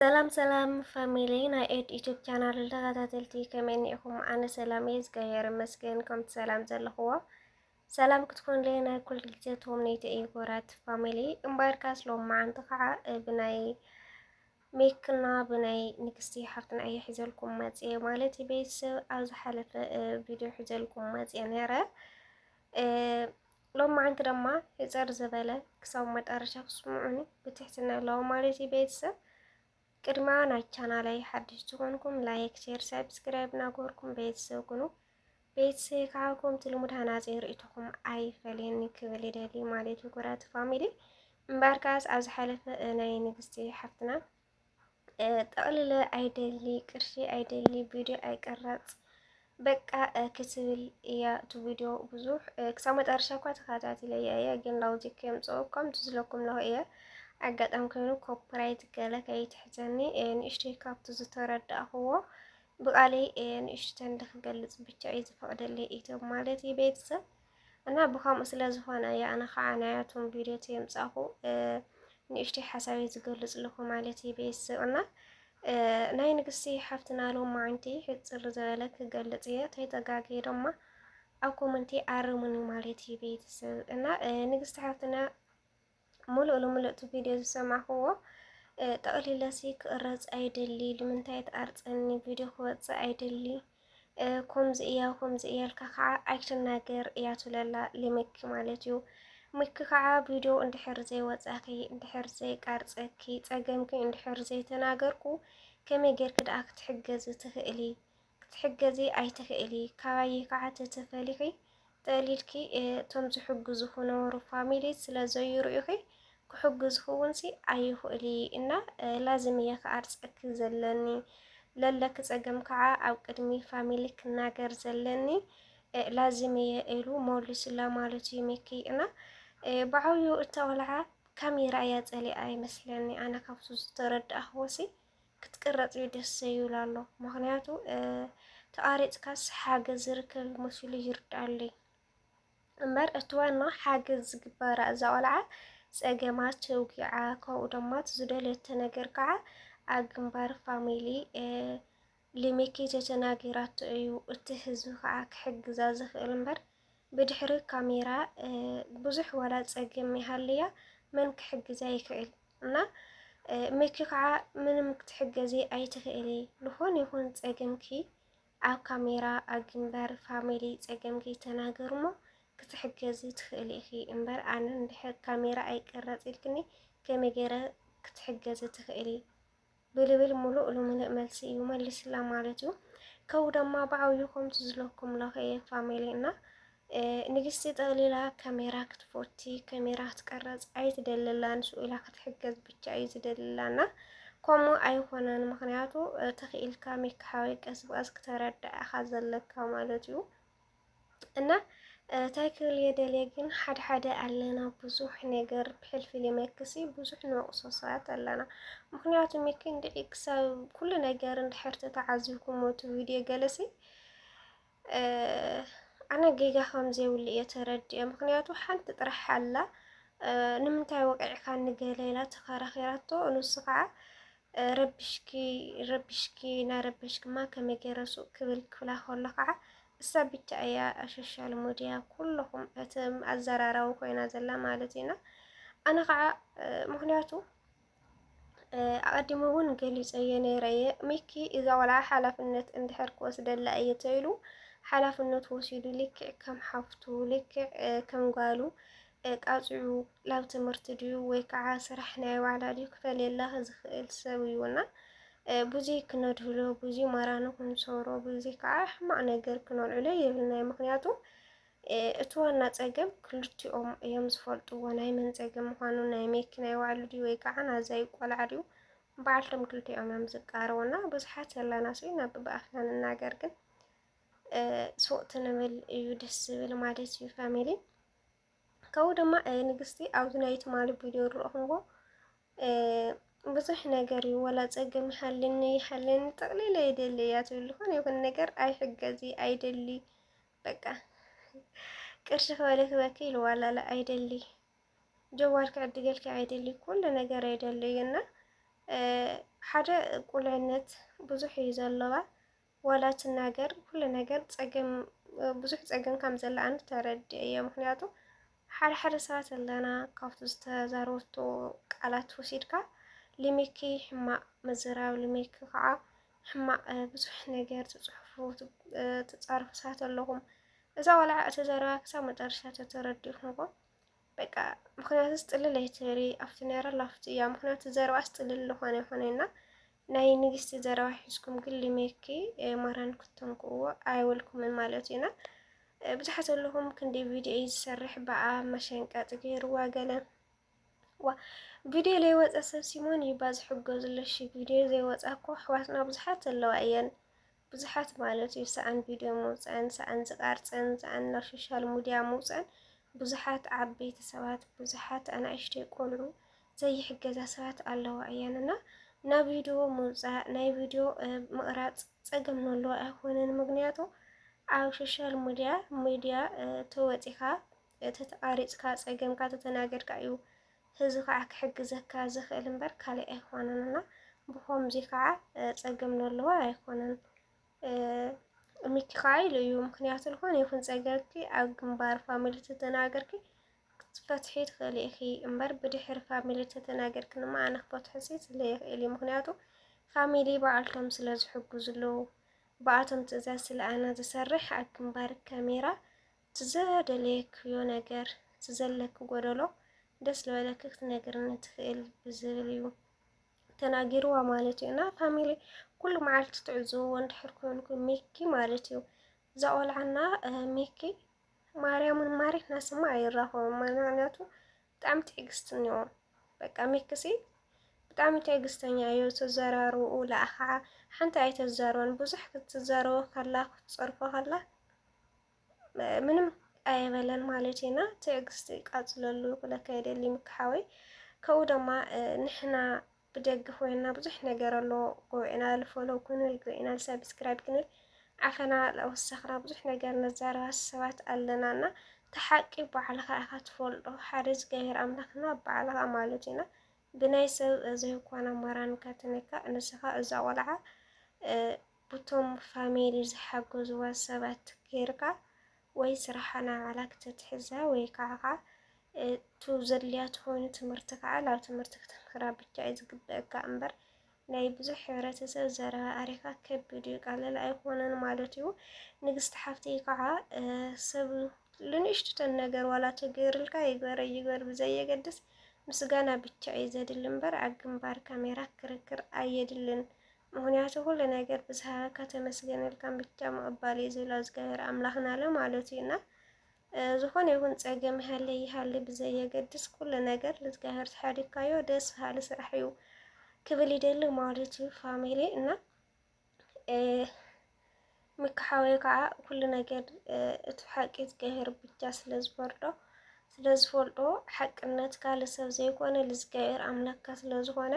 ሰላም ፋሚሊ ናይ ኤድ ዩቲዩብ ቻናል ተኸታተልቲ ከመይ ኢኹም? ኣነ ሰላም እየ እግዚአብሔር ይመስገን። ከምቲ ሰላም ዘለኽዎ ሰላም ክትኮን ለይ ናይ ኩል ግዜ ተወምኔቲ እዩ ጎራት ፋሚሊ እምበርካስ ሎማዓንቲ ከዓ ብናይ ሜክና ብናይ ንግስቲ ሓፍትና እየ ሒዘልኩም መፅየ ማለት ቤተሰብ ኣብ ዝሓለፈ ቪድዮ ሒዘልኩም መፅየ ነይረ ሎማዓንቲ ድማ ሕፀር ዝበለ ክሳብ መጨረሻ ክስምዑኒ ብትሕትና ኣለዎ ማለት ቤተሰብ ቅድማ ናይ ቻናላይ ሓድሽ ዝኾንኩም ላይክ ሼር ሰብስክራይብ ናገርኩም ቤተሰብ ኩኑ ቤተሰብ ካዓኩም ትልሙድ ሃናፂ ርእይትኩም ኣይፈልየኒ ክብል ይደሊ ማለት ኩራት ፋሚሊ እምበርካስ ኣብ ዝሓለፈ ናይ ንግስቲ ሓፍትና ጠቕልለ ኣይደሊ ቅርሺ ኣይደሊ ቪድዮ ኣይቀረጽ በቃ ክትብል እያ እቲ ቪድዮ ብዙሕ ክሳብ መጨረሻ እኳ ተኸታተለ እያ ግን ላውዚክ የምፅኡኩም ትዝለኩም ለሆ እየ ኣጋጣሚ ኮይኑ ኮፒራይት ገለ ከይትሕዘኒ ንእሽተይ ካብቲ ዝተረዳእኽዎ ብቃለይ ንእሽተን ልክገልጽ ብቻ እዩ ዝፈቅደለይ ኢትዮብ ማለት እዩ ቤተሰብ እና ብከምኡ ስለ ዝኾነ እያ ኣነ ከዓ ናያቶም ቪድዮ የምፃኹ ንእሽተይ ሓሳበይ ዝገልጽ ለኹ ማለት እዩ ቤተሰብ እና ናይ ንግስቲ ሓፍትና ሎማዓንቲ ሕፅር ዝበለ ክገልጽ እየ ተይጠጋገየ ድማ ኣብ ኮመንቲ ኣርሙኒ ማለት እዩ ቤተሰብ እና ንግስቲ ሓፍትና ሙሉእ ቪድዮ ዝሰማኽዎ ጠቕሊለሲ ክቕረጽ ኣይደሊ ንምንታይ ተኣርፀኒ ቪድዮ ክወፅእ ኣይደሊ ከምዚ እያ ኢልካ ከዓ ኣይትናገር እያ ትብለላ ልምክ ማለት እዩ ምክ ከዓ ቪድዮ እንድሕር ዘይወፃኺ እንድሕር ዘይቃርፀኪ ፀገምኪ እንድሕር ዘይተናገርኩ ከመይ ጌርክ ደኣ ክትሕገዚ ትኽእሊ ክትሕገዚ ኣይትኽእሊ ካባይ ከዓ ተተፈሊኺ ጠሊልኪ እቶም ዝሕግዙ ክነበሩ ፋሚሊ ስለ ዘይርኡኺ ክሕግዝ ክውንሲ ኣይኽእሊ እና ላዝም እየ ክኣርፀኪ ዘለኒ ለለክ ፀገም ከዓ ኣብ ቅድሚ ፋሚሊ ክናገር ዘለኒ ላዝም እየ ኢሉ መሊሱላ ማለት እዩ ሚኪ እና ብዓብዩ እታ ቆልዓ ካሜራ እያ ፀሊኣ ይመስለኒ ኣነ ካብቱ ዝተረዳእኽዎሲ ክትቅረጽ ደስ ይብል ኣሎ ምክንያቱ ተቃሪጽካስ ሓገዝ ዝርከብ መስሉ ይርዳኣለይ እምበር እቲ ዋና ሓገዝ ዝግበራ እዛ ቆልዓ ፀገማት ተውጊዓ ካብኡ ድማ ዝደለየተ ነገር ከዓ ኣብ ግንባር ፋሚሊ ልሚኪ ተተናጊራቶ እዩ እቲ ህዝቢ ከዓ ክሕግዛ ዝኽእል እምበር ብድሕሪ ካሜራ ብዙሕ ዋላ ፀገም ይሃልያ መን ክሕግዛ ይኽእል እና ሚኪ ከዓ ምንም ክትሕገዚ ኣይትኽእሊ ዝኾነ ይኹን ፀገምኪ ኣብ ካሜራ ኣብ ግንባር ፋሚሊ ፀገምኪ ተናገርሞ ክትሕገዚ ትኽእሊ ኢኺ እምበር ኣነ እንድሕር ካሜራ ኣይቀረጽ ኢልክኒ ከመይ ገይረ ክትሕገዚ ትኽእሊ ብልብል ሙሉእ መልሲ እዩ መሊስላ ማለት እዩ ከው ድማ ብዓብዩ ከምቲ ዝለኩም ለኸየ ፋሚሊ እና ንግስቲ ጠቕሊላ ካሜራ ክትፎቲ ካሜራ ክትቀረጽ ኣይትደልላን ስኡላ ክትሕገዝ ብቻ እዩ ዝደልላና ከምኡ ኣይኮነን ምክንያቱ ተኽኢልካ ሜክሓወይ ቀስ ብቀስ ክተረዳእኻ ዘለካ ማለት እዩ እና ታይክል የደልየ ግን ሓደ ኣለና ብዙሕ ነገር ብሕልፊል የመክሲ ብዙሕ ንወቕሶ ሰባት ኣለና ምክንያቱ ሚኪ እንድዒ ክሳብ ኩሉ ነገር እንድሕር ተተዓዚብኩም ሞቱ ቪድዮ ገለሲ ኣነ ጌጋ ከምዘይብሉ እየ ተረዲአ ምክንያቱ ሓንቲ ጥራሕ ኣላ ንምንታይ ወቂዕካ ንገለ ኢላ ተኸራኺራቶ ንሱ ከዓ ረቢሽኪ ናረበሽክማ ከመይ ገይረ ሱቅ ክብል ክፍላ ከሎ ከዓ እሳ ብቻ እያ ሶሻል ሚድያ ኩልኹም እትም ኣዘራራዊ ኮይና ዘላ ማለት ኢና ኣነ ከዓ ምክንያቱ ኣቀዲሙ እውን ገሊፀ እየ ነይረየ ሚኪ እዛ ቆልዓ ሓላፍነት እንድሕር ክወስደላ እየ ተይሉ ሓላፍነት ወሲዱ ልክዕ ከም ሓፍቱ ልክዕ ከም ጓሉ ቃፅዑ ላብ ትምህርቲ ድዩ ወይ ከዓ ስራሕ ናይ ባዕላ ድዩ ክፈልየላ ዝኽእል ሰብ እዩና ብዙይ ክነድህሎ ብዙይ መራኑ ክንሰሮ ብዙይ ከዓ ሕማቅ ነገር ክነልዕሎ የብልናይ ምክንያቱ እቲ ዋና ፀገም ክልቲኦም እዮም ዝፈልጥዎ ናይ መን ፀገም ምዃኑ ናይ ሜክ ናይ ባዕሉ ድዩ ወይ ከዓ ናዛይ ቆልዓ ድዩ በዓልቶም ክልቲኦም እዮም ዝቃረቡና ብዙሓት ዘለና ሰው ናብ ብኣፍና ንናገር ግን ስወቅቲ ንብል እዩ ደስ ዝብል ማለት እዩ ፋሚሊ ከው ድማ ንግስቲ ኣብዚ ናይ ትማሊ ቪድዮ ርኢኹምዎ ብዙሕ ነገር እዩ ወላ ፀገም ይሃልኒ ጠቕሊለ ይደሊ እያ ትብል ዝኾነ ይኹን ነገር ኣይሕገዚ ኣይደሊ በቃ ቅርሺ ክበለ ክበኪ ኢልዋላላ ኣይደሊ ጀዋል ክዕድገልኪ ኣይደሊ ኩሉ ነገር ኣይደሊ እና ሓደ ቁልዕነት ብዙሕ እዩ ዘለዋ ዋላ ትናገር ኩሉ ነገር ፀገም ብዙሕ ፀገም ከም ዘለኣን ተረድእ እየ ምክንያቱ ሓደ ሰባት ኣለና ካብቲ ዝተዛረበቶ ቃላት ወሲድካ ሊሚኪ ሕማቅ ምዝራብ ሊሚኪ ከዓ ሕማቅ ብዙሕ ነገር ትፅሕፉ ትፃርፉ ሰባት ኣለኹም እዛ ቆልዓ እተዘረባ ክሳብ መጨረሻ ተተረዲእኹምዎ በቃ ምክንያቱ ስጥልል ኣይትበሊ ኣብቲ ነይራ ላፍቲ እያ ምክንያቱ ዘረባ ስጥልል ዝኾነ ይኾነና ናይ ንግስቲ ዘረባ ሒዝኩም ግን ሊሜኪ ማራን ክትንክእዎ ኣይወልኩምን ማለት ኢና ብዙሓት ኣለኹም ክንዲ ቪድዮ ዝሰርሕ በኣ መሸንቀጥ ገይርዋ ገለ ዋ ቪድዮ ዘይወፀ ሰብ ሲሞን ይባ ዝሕገዙለሽ ቪድዮ ዘይወፀ እኮ ኣሕዋትና ብዙሓት ኣለዋ እየን ብዙሓት ማለት እዩ ሰኣን ቪድዮ መውፀአን ሰኣን ዝቃርፀን ሰኣን ናብ ሶሻል ሚድያ መውፀአን ብዙሓት ዓበይቲ ሰባት ብዙሓት ኣናእሽተይ ቆልዑ ዘይሕገዛ ሰባት ኣለዋ እየንና ናብ ቪድዮ መውፃእ ናይ ቪድዮ ምቕራፅ ፀገም ዘለዎ ኣይኮነን ምክንያቱ ኣብ ሶሻል ሚድያ ተወፂኻ ተተቃሪፅካ ፀገምካ ተተናገድካ እዩ ህዝቢ ከዓ ክሕግዘካ ዝኽእል እምበር ካልእ ኣይኮነንና ብኸምዚ ከዓ ፀገም ዘለዎ ኣይኮነን ሚኪ ከዓ ኢሉ እዩ ምክንያቱ ዝኾነ ይኹን ፀገምኪ ኣብ ግንባር ፋሚሊ ተተናገርኪ ክትፈትሒ ትኽእሊ ኢኺ እምበር ብድሕሪ ፋሚሊ ተተናገርኪ ድማ ኣነ ክፈትሖ ስለይኽእል እዩ ምክንያቱ ፋሚሊ ባዕልቶም ስለ ዝሕግዙ ኣለዉ በኣቶም ትእዛዝ ስለ ኣነ ዝሰርሕ ኣብ ግንባር ካሜራ ትዘደለየክዮ ነገር ትዘለክ ጎደሎ ደስ ዝበለክ ክትነግረኒ ትኽእል ብዝብል እዩ ተናጊርዋ ማለት እዩ እና ፋሚሊ ኩሉ መዓልቲ ትዕዝብዎ እንድሕር ኮንኩም ሚኪ ማለት እዩ እዛ ቆልዓና ሚኪ ማርያምን ማሪክና ስማ ኣይራኸቡን ምክንያቱ ብጣዕሚ ትዕግስቲ እኒኦ በቃ ሚኪሲ ብጣዕሚ ትዕግስተኛ እዩ ተዘራርብኡ ለኣኻ ሓንቲ ኣይተዛረበን ብዙሕ ክትዛረቦ ከላ ክትፀርፎ ከላ ምንም ኣይበለን ማለት ኢና ትዕግስቲ ቃፅለሉ ክለካ የደሊ ምክሓወይ ከኡ ድማ ንሕና ብደገ ኮይና ብዙሕ ነገር ኣሎ ጎዒና ልፈሎ ክንብል ጎዒና ሰብስክራይብ ክንብል ዓፈና ለወሰኽና ብዙሕ ነገር ነዛረባ ሰባት ኣለናና ተሓቂ ባዕልኻ ኢኻ ትፈልጦ ሓደ ዝገበረ ኣምላኽና ባዕልኻ ማለት ኢና ብናይ ሰብ ዘይኮነ ማራን ከተነካ ንስኻ እዛ ቆልዓ ብቶም ፋሚሊ ዝሓገዝዋ ሰባት ጌርካ ወይ ስራሕና ባዕላ ክትትሕዛ ወይ ከዓ ቱ ዘድልያ ትኾኑ ትምህርቲ ከዓ ናብ ትምህርቲ ክትምክራ ብቻ እዩ ዝግበአካ እምበር ናይ ብዙሕ ሕብረተሰብ ዘረባ ኣሪኻ ከቢዱ ይቃለል ኣይኮነን ማለት እዩ ንግስቲ ሓፍተይ ከዓ ሰብ ልንእሽተን ነገር ዋላ ተገይሩልካ ይግበር ብዘየገድስ ምስጋና ብቻ እዩ ዘድሊ እምበር ኣብ ግንባር ካሜራ ክርክር ኣየድልን ምክንያቱ ኩሉ ነገር ብዝሃበካ ተመስገነልካን ብቻ ምቕባል እዩ ዝብላ ዝገበረ ኣምላኽና ለ ማለት እዩና ዝኾነ ይኹን ፀገም ይሃለ ብዘየገድስ ኩሉ ነገር ልዝገበር ተሓዲግካዮ ደስ በሃሊ ስራሕ እዩ ክብል ይደሊ ማለት እዩ ፋሚሊ እና ምክሓወይ ከዓ ኩሉ ነገር እቲ ሓቂ ዝገበር ብቻ ስለዝፈልጦ ሓቅነትካ ለሰብ ዘይኮነ ልዝገበር ኣምላክካ ስለዝኾነ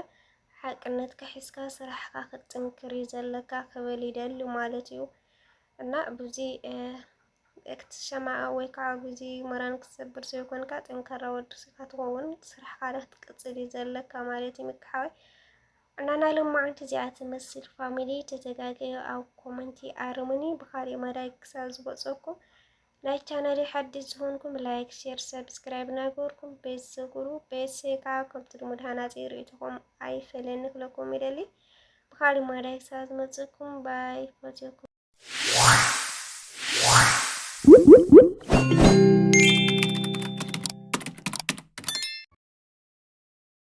ሓቅነትካ ሒዝካ ስራሕካ ክትጥንክር ዘለካ ክብል ይደሊ ማለት እዩ እና ብዙ ክትሸማዕ ወይ ከዓ ብዙ መራን ክትሰብር ዘይኮንካ ጠንካራ ወዲ ትኸውን ስራሕካ ክትቅፅል ዘለካ ማለት እዩ ምክሓወይ እና ናሎማዓንቲ እዚኣ ትመስል ፋሚሊ ተዘጋገዩ ኣብ ኮመንቲ ኣርሙኒ ብካልእ መዳይ ክሳብ ዝበፀኩም ናይ ቻናል ሓዲስ ዝኾንኩም ላይክ ሼር ሰብስክራይብ ናገርኩም ቤተሰጉሩ ቤተሰካ ከምቲ ልሙድ ሃናፂ ርእይትኩም ኣይፈለኒ ክለኩም ይደሊ ብካልእ መዳይ ክሳብ ዝመፀኩም ባይ ፎቶኩም